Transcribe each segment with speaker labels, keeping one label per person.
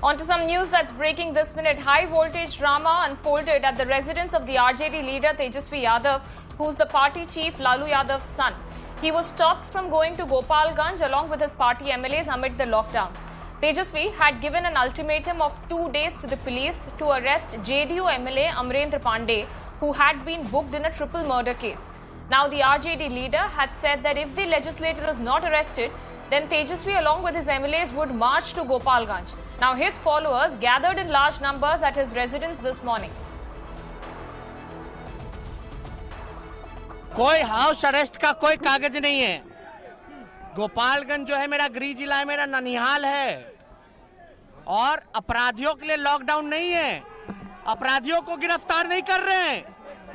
Speaker 1: On to some news that's breaking this minute. High voltage drama unfolded at the residence of the RJD leader Tejasvi Yadav, who's the party chief Lalu Yadav's son. He was stopped from going to Gopalganj along with his party MLAs amid the lockdown. Tejasvi had given an ultimatum of 2 days to the police to arrest JDU MLA Amarendra Pandey, who had been booked in a triple murder case. Now the RJD leader had said that if the legislator is not arrested, then Tejasvi along with his MLAs would march to Gopalganj. Now his followers gathered in large numbers at his residence this morning.
Speaker 2: कोई house arrest का कोई कागज नहीं है। गोपालगंज जो है मेरा गृह जिला है, मेरा ननिहाल है और अपराधियों के लिए लॉकडाउन नहीं है। अपराधियों को गिरफ्तार नहीं कर रहे हैं,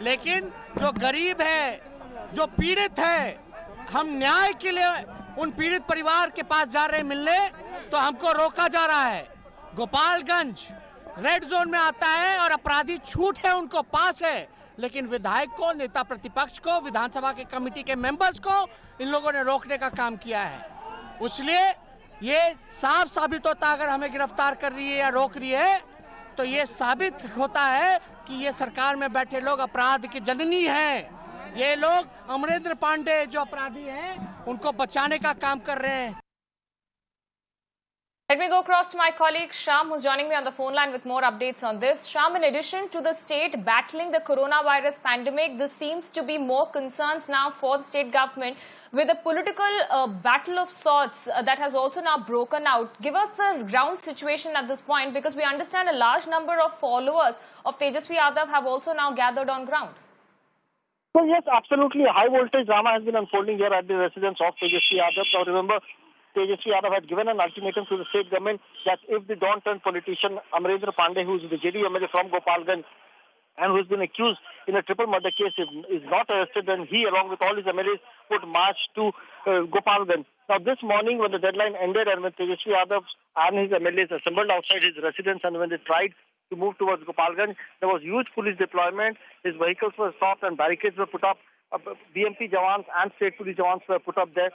Speaker 2: लेकिन जो गरीब है, जो पीड़ित है, हम न्याय के लिए उन पीड़ित परिवार के पास जा रहे हैं मिलने, तो हमको रोका जा रहा है। गोपालगंज रेड जोन में आता है और अपराधी छूट है, उनको पास है, लेकिन विधायक को, नेता प्रतिपक्ष को, विधानसभा के कमेटी के मेंबर्स को इन लोगों ने रोकने का काम किया है। इसलिए ये साफ साबित होता है, अगर हमें गिरफ्तार कर रही है या रोक रही है तो ये साबित होता है कि ये सरकार में बैठे लोग अपराध की जननी हैं। ये लोग अमरेंद्र पांडे जो अपराधी हैं उनको बचाने का काम कर रहे हैं।
Speaker 1: Let me go across to my colleague Sham, who's joining me on the phone line with more updates on this. Sham, in addition to the state battling the coronavirus pandemic, this seems to be more concerns now for the state government with a political battle of sorts that has also now broken out. Give us the ground situation at this point, because we understand a large number of followers of Tejasvi Yadav have also now gathered on ground.
Speaker 3: Well, yes, absolutely. A high voltage drama has been unfolding here at the residence of Tejasvi Yadav. Now remember, Tejasvi Yadav had given an ultimatum to the state government that if the don't-turn politician Amarendra Pandey, who is the JDU MLA from Gopalganj and who has been accused in a triple murder case, is not arrested, then he, along with all his MLAs, would march to Gopalganj. Now, this morning, when the deadline ended and when Tejasvi Yadav and his MLAs assembled outside his residence and when they tried to move towards Gopalganj, there was huge police deployment. His vehicles were stopped and barricades were put up. BMP Jawans and state police Jawans were put up there.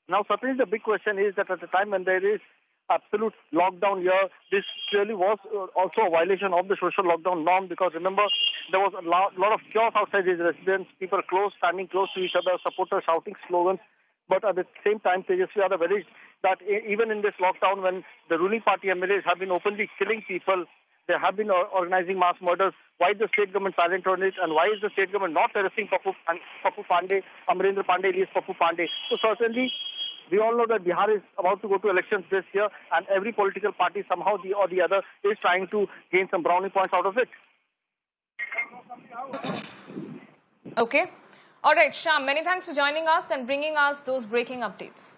Speaker 3: Now, certainly the big question is that at the time when there is absolute lockdown here, this clearly was also a violation of the social lockdown norm, because remember, there was a lot of chaos outside his residence. People close, standing close to each other, supporters shouting slogans. But at the same time, Tejasvi Yadav alleged that even in this lockdown, when the ruling party MLAs have been openly killing people, they have been organizing mass murders, why is the state government silent on it, and why is the state government not arresting Pappu Pandey, Amarendra Pandey, alias Pappu Pandey? So certainly, we all know that Bihar is about to go to elections this year, and every political party somehow or the other is trying to gain some brownie points out of it.
Speaker 1: Okay. All right, Sham, many thanks for joining us and bringing us those breaking updates.